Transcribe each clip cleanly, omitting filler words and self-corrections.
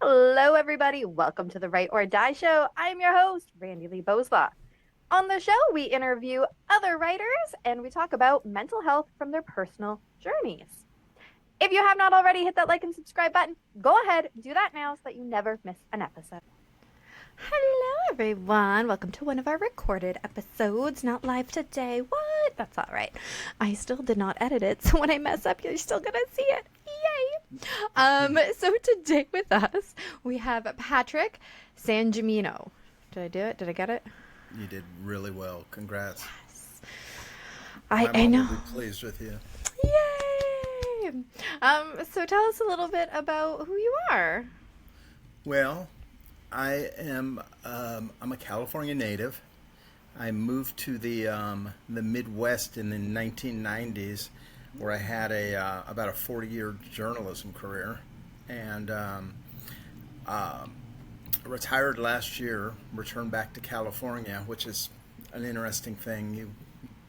Hello, everybody. Welcome to the Write or Die Show. I'm your host, Randi-lee. On the show, we interview other writers and we talk about mental health from their personal journeys. If you have not already hit that like and subscribe button, go ahead, do that now so that you never miss an episode. Hello, everyone. Welcome to one of our recorded episodes, not live today. What? That's all right. I still did not edit it, so when I mess up, you're still going to see it. Yay! So today with us, we have Patrick Sangimino. Did I do it? Did I get it? You did really well. Congrats. Yes. I know. will be pleased with you. Yay! So tell us a little bit about who you are. Well, I'm a California native. I moved to the Midwest in the 1990s, where I had about a 40-year journalism career, and retired last year. Returned back to California, which is an interesting thing.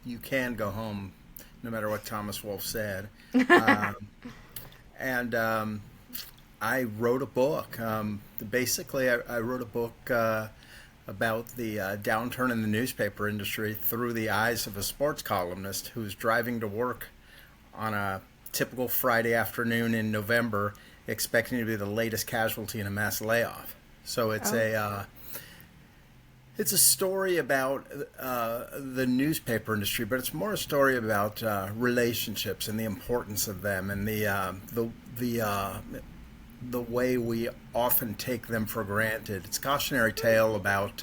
You can go home, no matter what Thomas Wolfe said, and I wrote a book. Basically, I wrote a book about the downturn in the newspaper industry through the eyes of a sports columnist who's driving to work on a typical Friday afternoon in November, expecting to be the latest casualty in a mass layoff. So it's it's a story about the newspaper industry, but it's more a story about relationships and the importance of them, and the way we often take them for granted. It's a cautionary tale about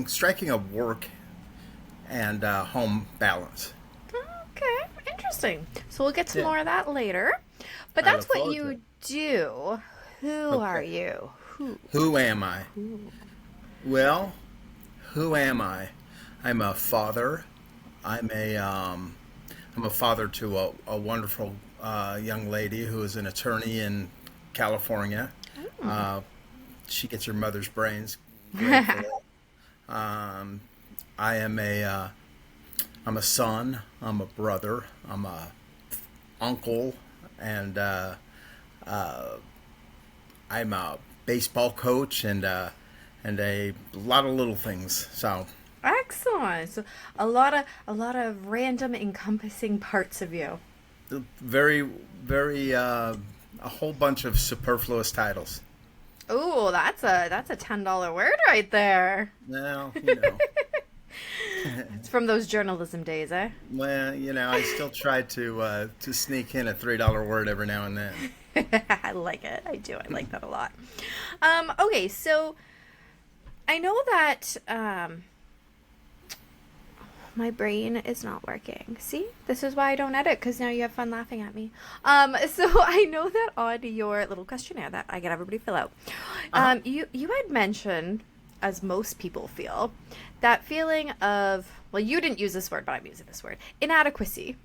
striking a work and home balance. Okay, interesting. So we'll get to more of that later. But I that's look what forward to you it. do. Who Okay. are you? Who am I? Well, who am I? I'm a father. I'm a father to a wonderful young lady who is an attorney in California. She gets her mother's brains. Gratefully. I am I'm a son. I'm a brother. I'm a uncle, and I'm a baseball coach, and a lot of little things. So. Excellent. So a lot of random encompassing parts of you. Very, very, a whole bunch of superfluous titles. Ooh, that's a $10 word right there. Well, It's from those journalism days, eh? well, I still try to sneak in a $3 word every now and then. I like it. I do. I like that a lot. Okay, so I know that my brain is not working. See? This is why I don't edit, because now you have fun laughing at me. So I know that on your little questionnaire that I get everybody fill out, you had mentioned, as most people feel, that feeling of, well, you didn't use this word, but I'm using this word, inadequacy.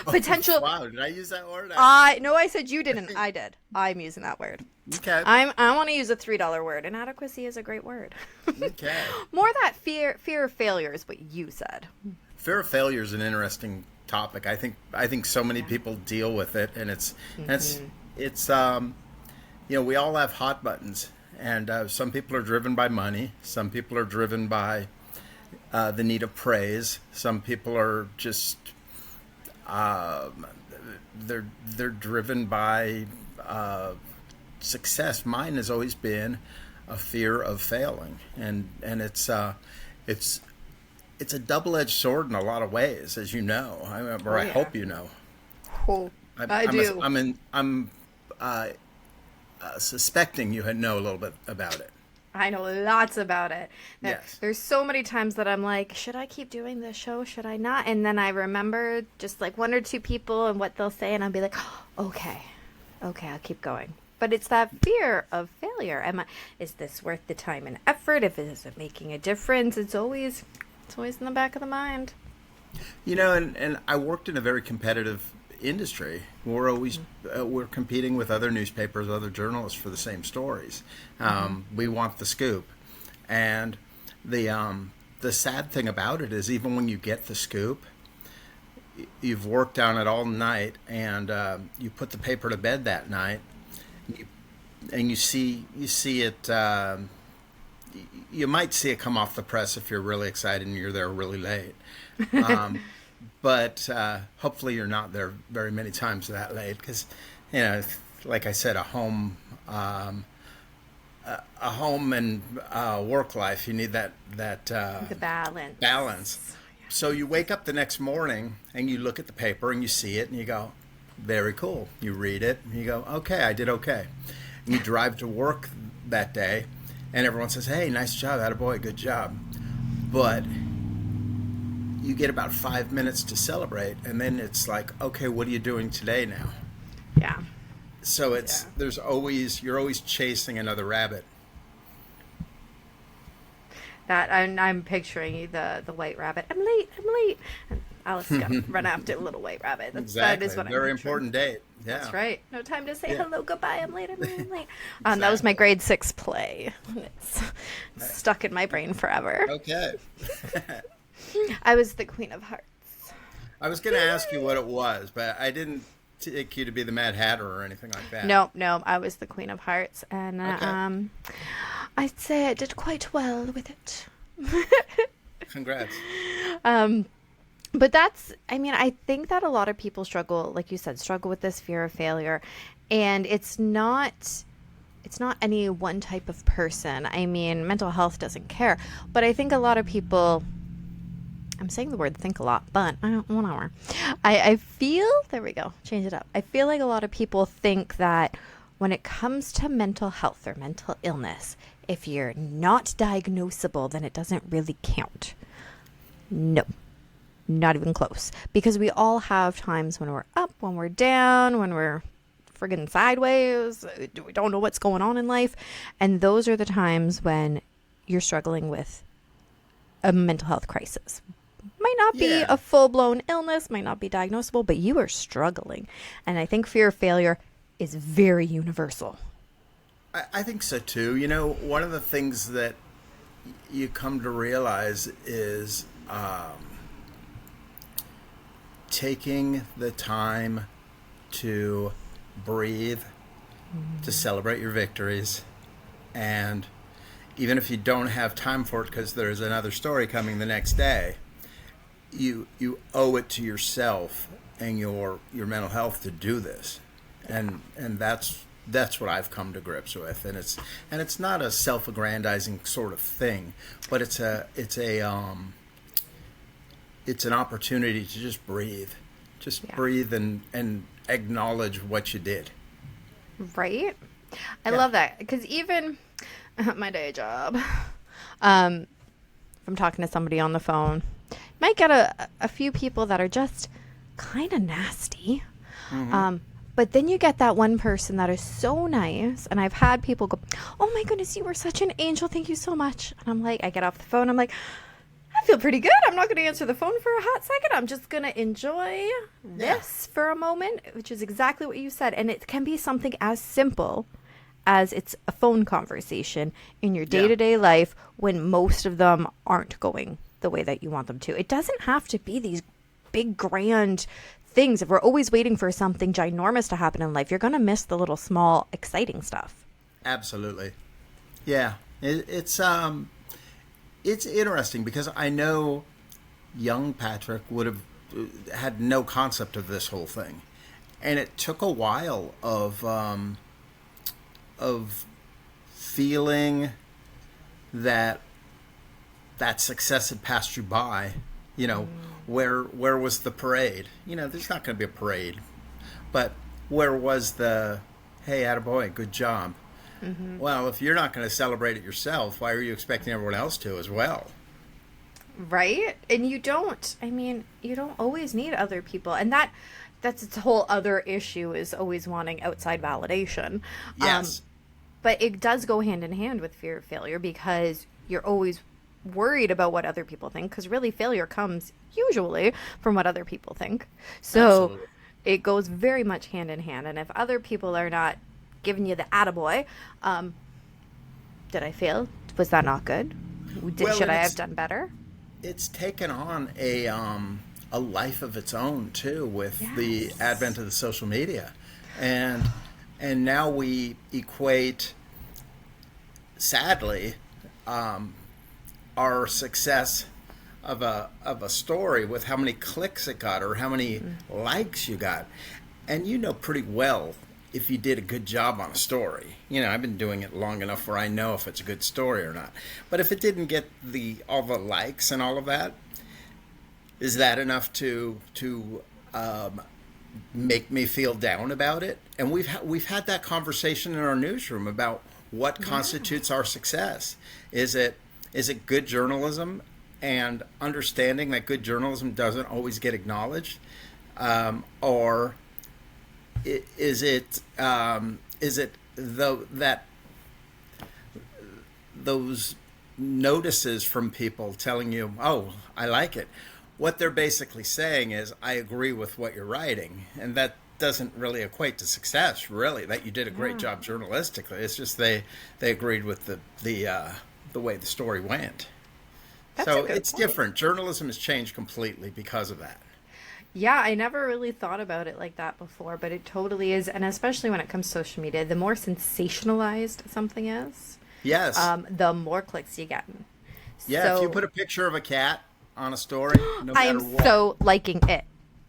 Potential. Wow, did I use that word? No, I said you didn't. I did. I'm using that word. Okay. I want to use a $3 word. Inadequacy is a great word. Okay. More that fear of failure is what you said. Fear of failure is an interesting topic. I think so many people deal with it, and it's we all have hot buttons, and some people are driven by money. Some people are driven by the need of praise. Some people are just they're driven by success. Mine has always been a fear of failing, and it's a double-edged sword in a lot of ways, as you know. I hope you know. Oh, I do. I'm suspecting you know a little bit about it. I know lots about it. Yes. There's so many times that I'm like, should I keep doing this show? Should I not? And then I remember just like one or two people and what they'll say, and I'll be like, okay, I'll keep going. But it's that fear of failure. Is this worth the time and effort? Is it making a difference? It's always in the back of the mind. And I worked in a very competitive industry. We're always we're competing with other newspapers, other journalists for the same stories. We want the scoop, and the sad thing about it is, even when you get the scoop, you've worked on it all night, and you put the paper to bed that night, and you see it. You might see it come off the press if you're really excited and you're there really late. Um, but hopefully you're not there very many times that late because, like I said, a home and work life, you need that The balance. balance. So you wake up the next morning and you look at the paper and you see it and you go, very cool. You read it and you go, okay, I did okay. And you drive to work that day and everyone says, hey, nice job, attaboy, good job. But you get about 5 minutes to celebrate and then it's like, okay, what are you doing today now? Yeah. So you're always chasing another rabbit. That I'm picturing the white rabbit. I'm late. And Alice is gonna run after the little white rabbit. Exactly. That is what I'm Very picturing. important date. Yeah. That's right. No time to say Yeah. hello, goodbye. I'm late. Exactly. That was my grade 6 play. It's stuck in my brain forever. Okay. I was the Queen of Hearts. I was going to ask you what it was, but I didn't take you to be the Mad Hatter or anything like that. No, I was the Queen of Hearts, and Okay. I'd say I did quite well with it. Congrats. But I think that a lot of people struggle, like you said, with this fear of failure, and it's not any one type of person. I mean, mental health doesn't care, but I think a lot of people, I'm saying the word think a lot, but I don't, 1 hour. I feel, there we go, change it up. I feel like a lot of people think that when it comes to mental health or mental illness, if you're not diagnosable, then it doesn't really count. No, not even close. Because we all have times when we're up, when we're down, when we're friggin' sideways, we don't know what's going on in life. And those are the times when you're struggling with a mental health crisis. Might not be Yeah. a full-blown illness, might not be diagnosable, but you are struggling. And I think fear of failure is very universal. I think so too. One of the things that you come to realize is taking the time to breathe, to celebrate your victories, and even if you don't have time for it because there's another story coming the next day, you owe it to yourself and your mental health to do this, and that's what I've come to grips with, and it's not a self-aggrandizing sort of thing, but it's an opportunity to just breathe, breathe and acknowledge what you did. Right? I Yeah. love that. Because even at my day job, if I'm talking to somebody on the phone, you might get a few people that are just kind of nasty. But then you get that one person that is so nice. And I've had people go, oh my goodness, you were such an angel. Thank you so much. And I'm like, I get off the phone. I'm like, I feel pretty good. I'm not going to answer the phone for a hot second. I'm just going to enjoy this for a moment, which is exactly what you said. And it can be something as simple as it's a phone conversation in your day-to-day life when most of them aren't going the way that you want them to. It doesn't have to be these big, grand things. If we're always waiting for something ginormous to happen in life, you're going to miss the little, small, exciting stuff. Absolutely. Yeah. It's interesting because I know young Patrick would have had no concept of this whole thing, and it took a while of feeling that success had passed you by. Where was the parade? There's not going to be a parade, but where was the hey, attaboy, good job? Mm-hmm. Well, if you're not going to celebrate it yourself, why are you expecting everyone else to as well? Right? And you don't always need other people. And that's its whole other issue, is always wanting outside validation. Yes. But it does go hand in hand with fear of failure, because you're always worried about what other people think, because really failure comes usually from what other people think. So Absolutely. It goes very much hand in hand. And if other people are not giving you the attaboy, did I fail? Was that not good? Should I have done better? It's taken on a life of its own too with the Yes. advent of the social media, and now we equate, sadly, our success of a story with how many clicks it got or how many likes you got. And you know pretty well if you did a good job on a story. You know, I've been doing it long enough where I know if it's a good story or not. But if it didn't get all the likes and all of that, is that enough to make me feel down about it? And we've had that conversation in our newsroom about what constitutes our success. Is it good journalism and understanding that good journalism doesn't always get acknowledged, or is it that those notices from people telling you, "Oh, I like it." What they're basically saying is, "I agree with what you're writing," and that doesn't really equate to success. Really, that you did a great job journalistically. It's just they agreed with the way the story went. That's So a good it's point. different. Journalism has changed completely because of that. Yeah, I never really thought about it like that before, but it totally is. And especially when it comes to social media, the more sensationalized something is, Yes. the more clicks you get. Yeah. If you So put a picture of a cat on a story, no I matter am what. so liking it.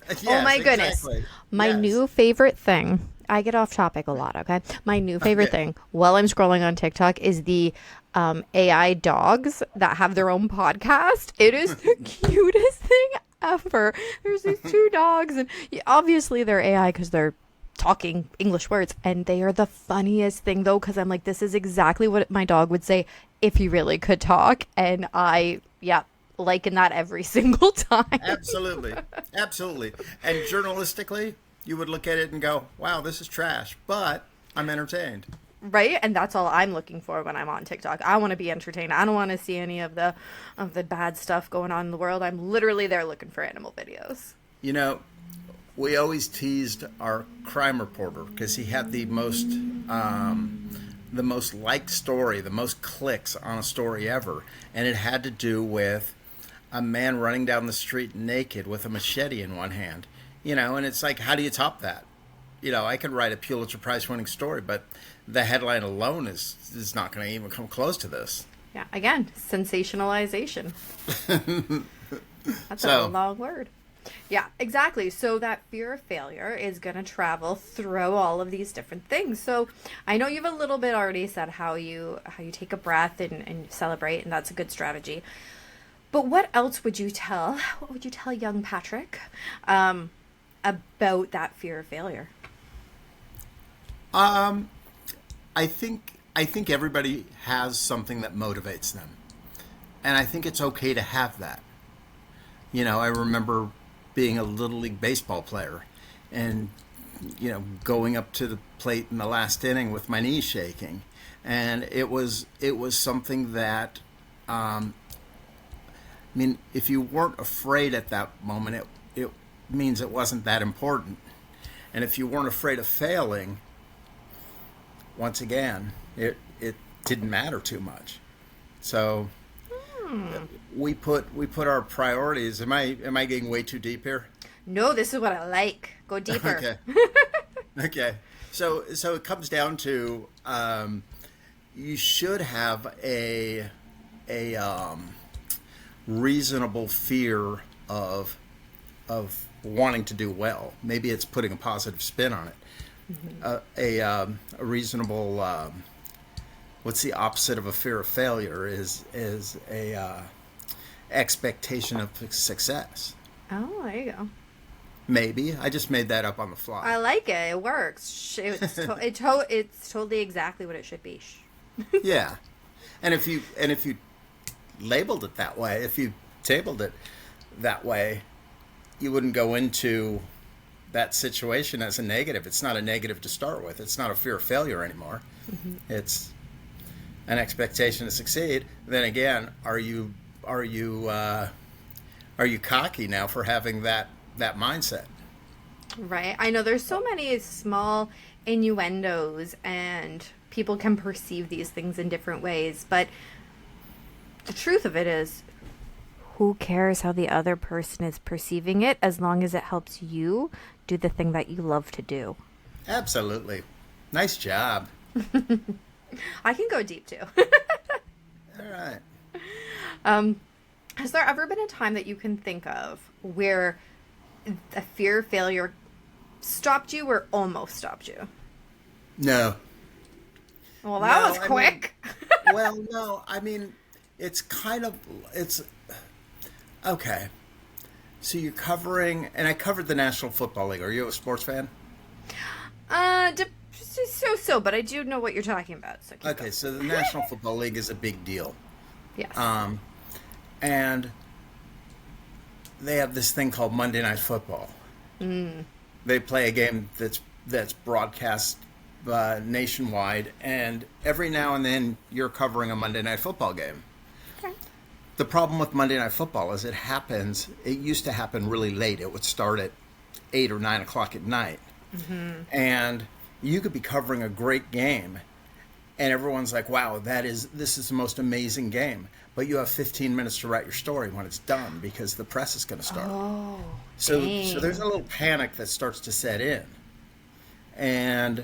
Yes, Oh my goodness. exactly. My Yes. new favorite thing, I get off topic a lot, okay? My new favorite Okay. thing while I'm scrolling on TikTok is the AI dogs that have their own podcast. It is the cutest thing ever. There's these two dogs, and obviously they're AI because they're talking English words, and they are the funniest thing though, because I'm like, this is exactly what my dog would say if he really could talk. And yeah, liking that every single time. Absolutely. Absolutely. And journalistically, you would look at it and go, "Wow, this is trash," but I'm entertained. Right? And that's all I'm looking for when I'm on TikTok. I want to be entertained. I don't want to see any of the bad stuff going on in the world. I'm literally there looking for animal videos. You know, we always teased our crime reporter because he had the most liked story, the most clicks on a story ever, and it had to do with a man running down the street naked with a machete in one hand. You know, and it's like, how do you top that? You know, I could write a Pulitzer Prize winning story, but the headline alone is not going to even come close to this. Yeah, again, sensationalization. That's a So, long word. Yeah, exactly. So that fear of failure is going to travel through all of these different things. So I know you've a little bit already said how you take a breath and celebrate, and that's a good strategy. But what else would you tell? What would you tell young Patrick about that fear of failure? um, I think everybody has something that motivates them, and I think it's okay to have that. You know, I remember being a little league baseball player, and going up to the plate in the last inning with my knees shaking, and it was something that, I mean, if you weren't afraid at that moment, it means it wasn't that important, and if you weren't afraid of failing, once again, it didn't matter too much. So we put our priorities. Am I getting way too deep here? No, this is what I like. Go deeper. Okay. Okay. So it comes down to, you should have a reasonable fear of wanting to do well. Maybe it's putting a positive spin on it. A reasonable, what's the opposite of a fear of failure is a expectation of success. Oh, there you go. Maybe I just made that up on the fly. I like it. It works. It's totally exactly what it should be. Yeah, and if you labeled it that way, if you tabled it that way, you wouldn't go into that situation as a negative. It's not a negative to start with. It's not a fear of failure anymore. It's an expectation to succeed. Then again, are you cocky now for having that mindset? Right. I know there's so many small innuendos and people can perceive these things in different ways, but the truth of it is who cares how the other person is perceiving it as long as it helps you do the thing that you love to do. Absolutely. Nice job. I can go deep too. All right. Has there ever been a time that you can think of where a fear of failure stopped you or almost stopped you? No. Well, that No, was quick. Well, no. I mean, it's okay. So you're covering, and I covered the National Football League. Are you a sports fan? So, but I do know what you're talking about. So keep Okay, going. so the National Football League is a big deal. Yes. And they have this thing called Monday Night Football. They play a game that's broadcast nationwide, and every now and then you're covering a Monday Night Football game. Okay. The problem with Monday Night Football is it used to happen really late. It would start at 8 or 9 o'clock at night. And you could be covering a great game, and everyone's like, wow, this is the most amazing game. But you have 15 minutes to write your story when it's done because the press is going to start. Oh, So dang. there's a little panic that starts to set in. And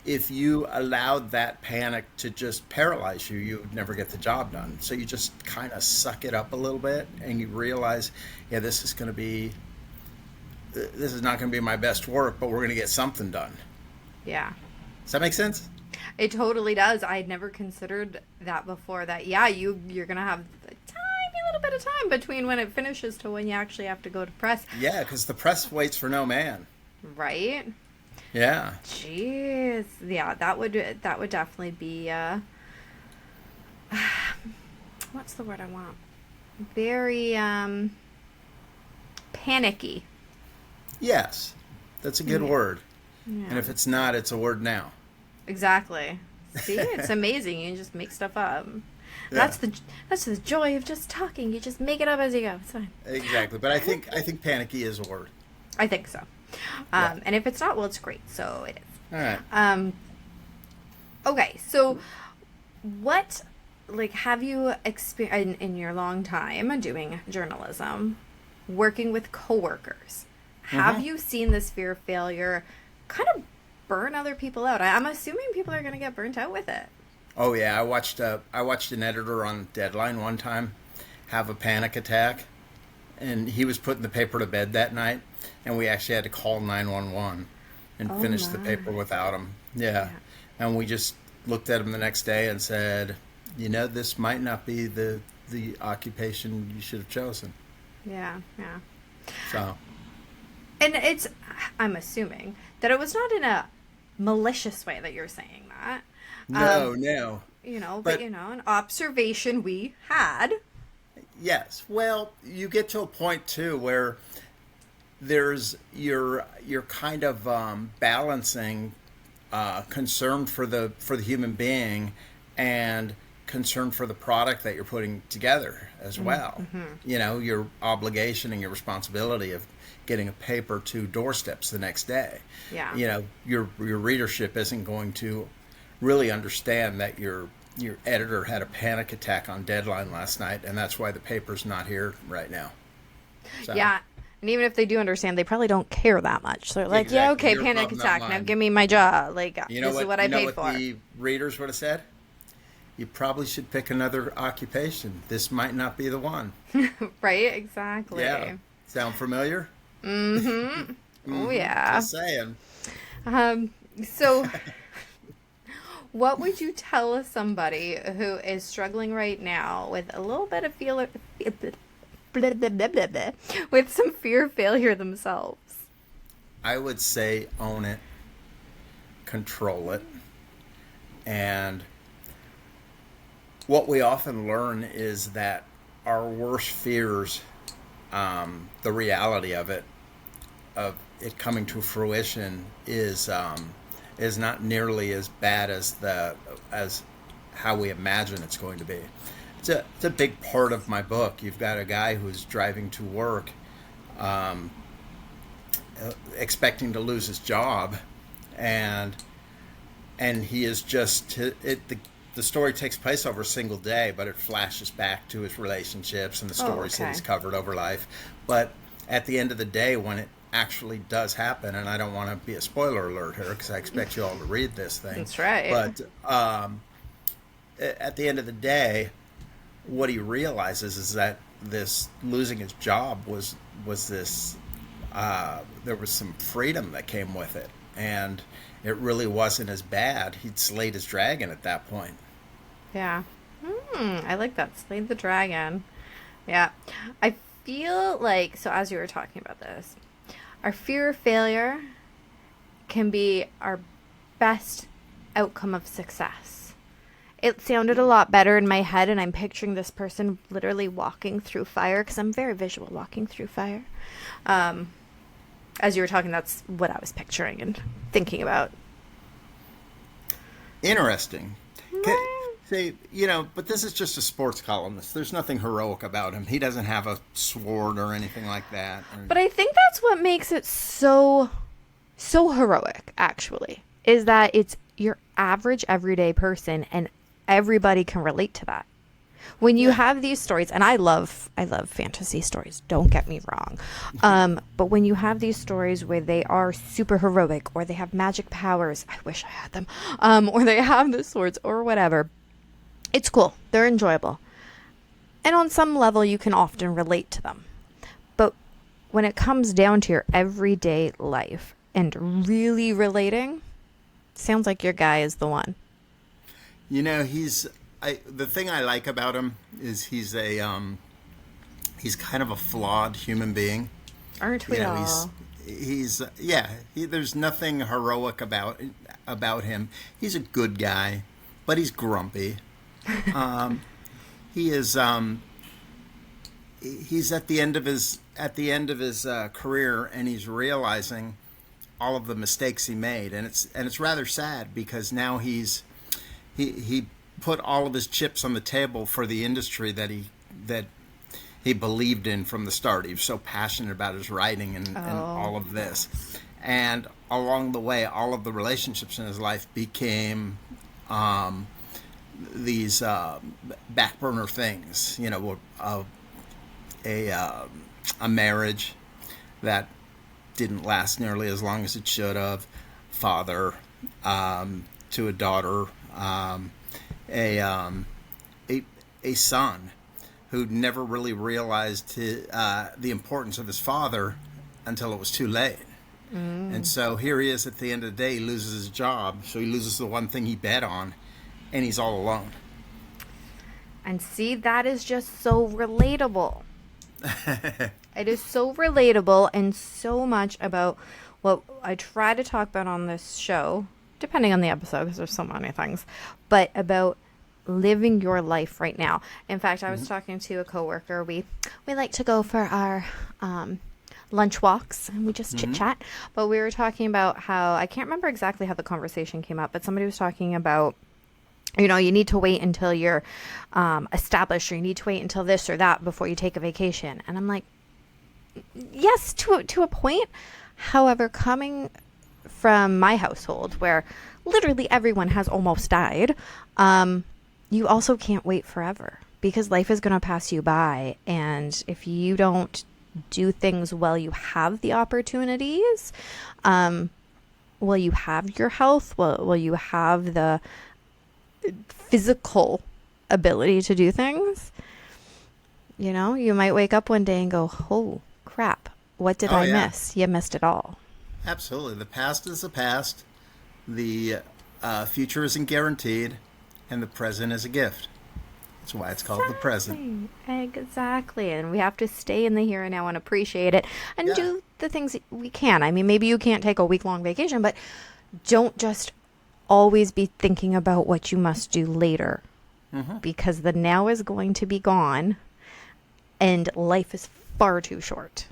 if you allowed that panic to just paralyze you, you would never get the job done. So you just kind of suck it up a little bit and you realize, yeah, this is not going to be my best work, but we're going to get something done. Yeah. Does that make sense? It totally does. I had never considered that before. That you're gonna have a tiny little bit of time between when it finishes to when you actually have to go to press. Yeah, because the press waits for no man. Right? Yeah. Jeez. Yeah, that would definitely be what's the word I want? Very panicky. Yes, that's a good word. Yeah. And if it's not, it's a word now. Exactly. See, it's amazing. You just make stuff up. Yeah. That's the joy of just talking. You just make it up as you go. It's fine. Exactly. But I think panicky is a word. I think so. Yeah. And if it's not, well, it's great. So it is. All right. Okay. So what, have you experienced in your long time doing journalism, working with coworkers? Have you seen this fear of failure kind of burn other people out? I'm assuming people are going to get burnt out with it. Oh yeah, I watched an editor on Deadline one time have a panic attack, and he was putting the paper to bed that night, and we actually had to call 911 and finish the paper without him. Yeah. And we just looked at him the next day and said, this might not be the occupation you should have chosen. Yeah. So. And I'm assuming that it was not in a malicious way that you're saying that. No. But an observation we had. Yes. Well, you get to a point too where you're kind of balancing concern for the human being and concern for the product that you're putting together as well. Your obligation and your responsibility of getting a paper to doorsteps the next day. Yeah. Your readership isn't going to really understand that your editor had a panic attack on Deadline last night, and that's why the paper's not here right now. So. Yeah. And even if they do understand, they probably don't care that much. So they're like, Exactly. yeah, okay, Your panic problem, attack. not Now mine. give me my job. This is what I paid what for. The readers would have said? You probably should pick another occupation. This might not be the one. Right? Exactly. Yeah. Sound familiar? Oh, yeah. Just saying. So what would you tell somebody who is struggling right now with a little bit of with some fear of failure themselves? I would say own it, control it, and what we often learn is that our worst fears, the reality of it coming to fruition, is not nearly as bad as how we imagine it's going to be. It's a big part of my book. You've got a guy who's driving to work, expecting to lose his job, and he is just the story takes place over a single day, but it flashes back to his relationships and the stories that he's covered over life. But at the end of the day, when it actually does happen, and I don't want to be a spoiler alert here because I expect you all to read this thing. That's right. But at the end of the day, what he realizes is that this losing his job was this there was some freedom that came with it, and it really wasn't as bad. He'd slayed his dragon at that point. Yeah. I like that. Slayed the dragon. Yeah. I feel like, so as you were talking about this, our fear of failure can be our best outcome of success. It sounded a lot better in my head, and I'm picturing this person literally walking through fire, because I'm very visual, walking through fire. As you were talking, that's what I was picturing and thinking about. Interesting. See, but this is just a sports columnist. There's nothing heroic about him. He doesn't have a sword or anything like that. But I think that's what makes it so heroic, actually, is that it's your average everyday person, and everybody can relate to that. When you have these stories, and I love fantasy stories, don't get me wrong. But when you have these stories where they are super heroic, or they have magic powers, I wish I had them, or they have the swords or whatever, it's cool. They're enjoyable. And on some level, you can often relate to them. But when it comes down to your everyday life and really relating, sounds like your guy is the one. The thing I like about him is he's kind of a flawed human being. Aren't we all? There's nothing heroic about him. He's a good guy, but he's grumpy. He is he's at the end of his career, and he's realizing all of the mistakes he made, and it's rather sad, because now he put all of his chips on the table for the industry that he believed in from the start. He was so passionate about his writing and all of this. And along the way, all of the relationships in his life became these back burner things. A marriage that didn't last nearly as long as it should have. Father to a daughter. A son who never really realized the importance of his father until it was too late. And so here he is at the end of the day. He loses his job, so he loses the one thing he bet on, and he's all alone. And see, that is just so relatable. It is so relatable, and so much about what I try to talk about on this show, depending on the episode, because there's so many things, but about living your life right now. In fact, I was talking to a coworker. We like to go for our lunch walks, and we just chit chat. But we were talking about how, I can't remember exactly how the conversation came up, but somebody was talking about, you need to wait until you're established, or you need to wait until this or that before you take a vacation. And I'm like, yes, to a point. However, coming from my household, where literally everyone has almost died, you also can't wait forever, because life is going to pass you by. And if you don't do things while you have the opportunities, while you have your health, while you have the physical ability to do things, you might wake up one day and go, oh crap, what did I miss? You missed it all. Absolutely. The past is the past. The future isn't guaranteed, and the present is a gift. That's why it's called the present. Exactly. And we have to stay in the here and now and appreciate it, and do the things we can. I mean, maybe you can't take a week-long vacation, but don't just always be thinking about what you must do later, because the now is going to be gone, and life is far too short.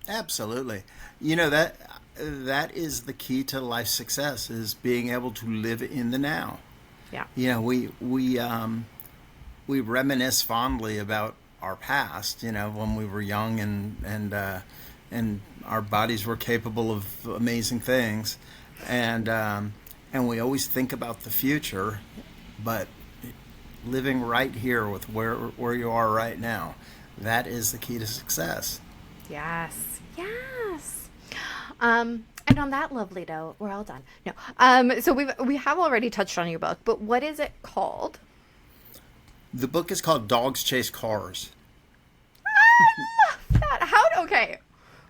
Absolutely. That is the key to life success, is being able to live in the now. Yeah. We reminisce fondly about our past, when we were young and our bodies were capable of amazing things, and we always think about the future, but living right here with where you are right now. That is the key to success. Yes. Yes. And on that lovely note, we're all done. No. So we have already touched on your book, but what is it called? The book is called Dogs Chase Cars. I love that. Okay.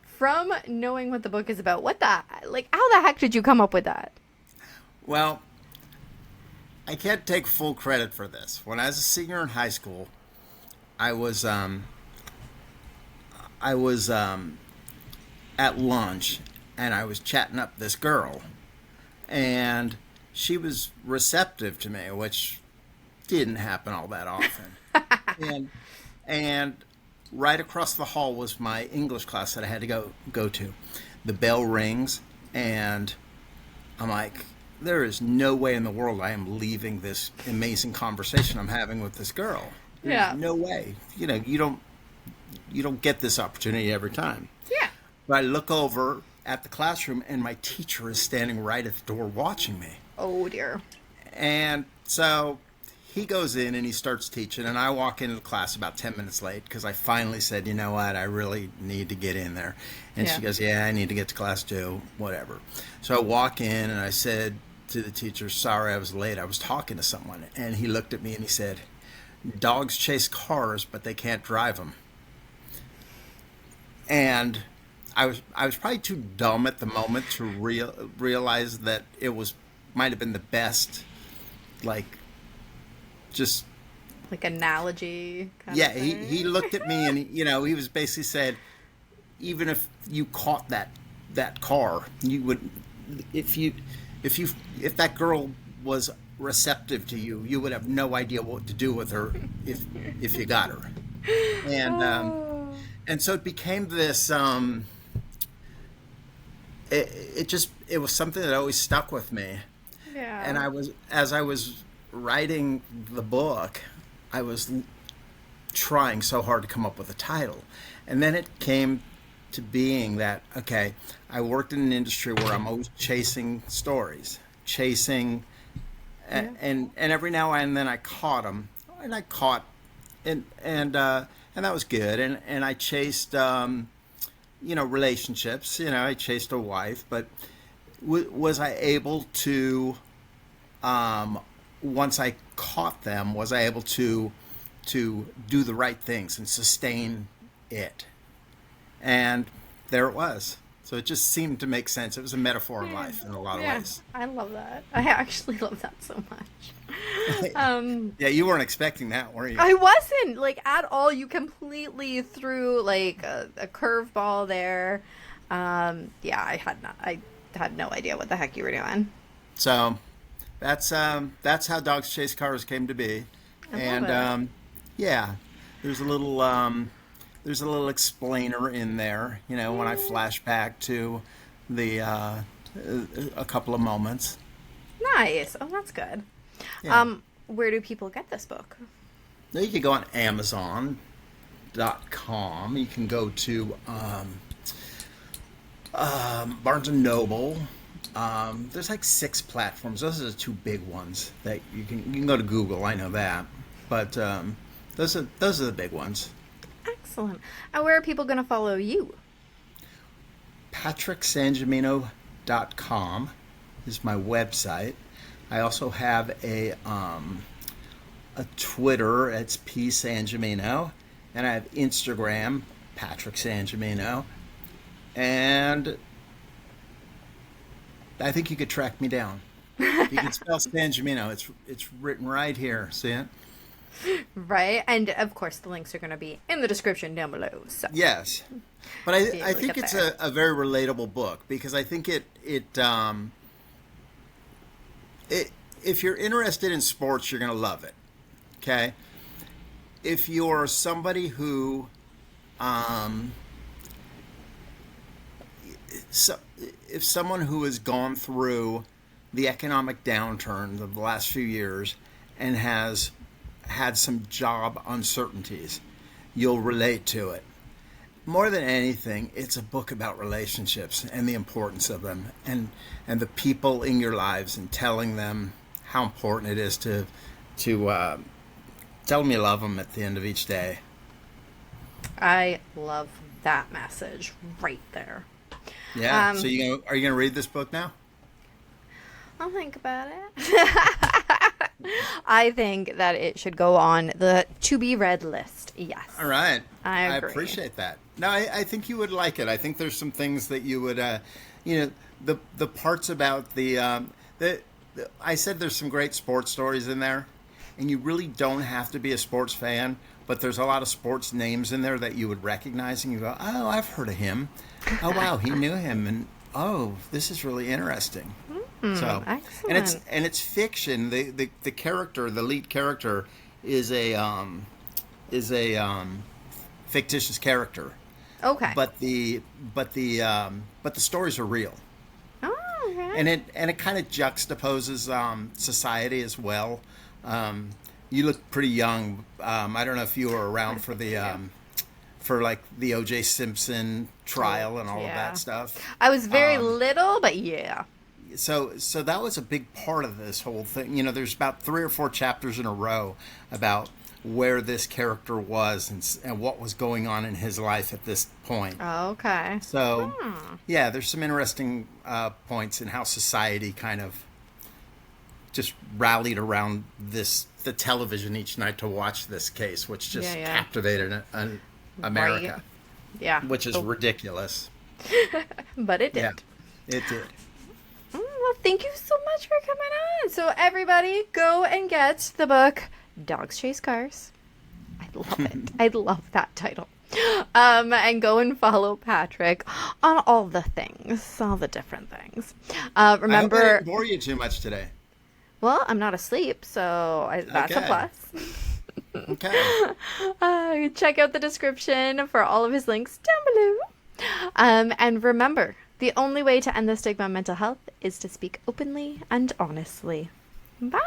From knowing what the book is about, how the heck did you come up with that? Well, I can't take full credit for this. When I was a senior in high school, I was at lunch, and I was chatting up this girl, and she was receptive to me, which didn't happen all that often. and right across the hall was my English class that I had to go to. The bell rings, and I'm like, there is no way in the world I am leaving this amazing conversation I'm having with this girl. There's no way. You know, you don't get this opportunity every time. Yeah. But I look over at the classroom, and my teacher is standing right at the door watching me. Oh, dear. And so he goes in and he starts teaching, and I walk into the class about 10 minutes late because I finally said, you know what, I really need to get in there. And she goes, yeah, I need to get to class too, whatever. So I walk in, and I said to the teacher, sorry I was late, I was talking to someone. And he looked at me and he said, dogs chase cars, but they can't drive them. And I was probably too dumb at the moment to realize that it might have been the best, just like analogy kind of thing. He looked at me, and he was basically said, even if you caught that car, you would, if that girl was receptive to you, you would have no idea what to do with her if you got her. And so it became this it was something that always stuck with me. Yeah. And as I was writing the book, I was trying so hard to come up with a title. And then it came to being that, okay, I worked in an industry where I'm always chasing stories, and every now and then I caught them, and that was good. And I chased, relationships. I chased a wife, but was I able to, once I caught them, was I able to do the right things and sustain it? And there it was. So it just seemed to make sense. It was a metaphor in life in a lot of ways. I love that. I actually love that so much. Yeah, you weren't expecting that, were you? I wasn't, at all. You completely threw a curveball there. I had no idea what the heck you were doing. So that's how Dogs Chase Cars came to be. There's a little explainer in there, when I flash back to the a couple of moments. Nice. Oh, that's good. Yeah. Where do people get this book? You can go on Amazon.com. You can go to Barnes & Noble. There's 6 platforms. Those are the 2 big ones that you can go to Google. I know that, but those are the big ones. Excellent. And where are people going to follow you? PatrickSangimino.com is my website. I also have a Twitter. It's P Sangimino, and I have Instagram, Patrick Sangimino, and I think you could track me down. You can spell Sangimino. It's written right here. See it? Right, and of course the links are going to be in the description down below. So yes, but I think it's a very relatable book, because I think it if you're interested in sports, you're going to love it. Okay, if you're somebody who if someone who has gone through the economic downturn of the last few years and has had some job uncertainties, you'll relate to it. More than anything, it's a book about relationships and the importance of them, and the people in your lives, and telling them how important it is to Tell them you love them at the end of each day. I love that message right there. Yeah. So are you gonna read this book now? I'll think about it. I think that it should go on the to be read list. Yes. All right. I agree. Appreciate that. No, I think you would like it. I think there's some things that you would, the parts about I said there's some great sports stories in there, and you really don't have to be a sports fan, but there's a lot of sports names in there that you would recognize, and you go, oh, I've heard of him. Oh, wow, he knew him, and oh, this is really interesting. So, excellent. and it's fiction. The character, the lead character, is a fictitious character. Okay. But the stories are real. Oh, okay. And it kind of juxtaposes society as well. You look pretty young. I don't know if you were around for the O.J. Simpson trial and all of that stuff. I was very little, but yeah. So that was a big part of this whole thing. There's about 3 or 4 chapters in a row about where this character was and what was going on in his life at this point. Oh, okay. So, yeah, there's some interesting points in how society kind of just rallied around the television each night to watch this case, which just captivated America. Right. Yeah. Which is ridiculous. But it did. Yeah, it did. Well, thank you so much for coming on. So everybody go and get the book Dogs Chase Cars. I love it. I love that title. And go and follow Patrick on all the things, all the different things. Remember, I hope I didn't bore you too much today. Well, I'm not asleep, so that's a plus. Okay. Check out the description for all of his links down below. And remember, the only way to end the stigma of mental health is to speak openly and honestly. Bye.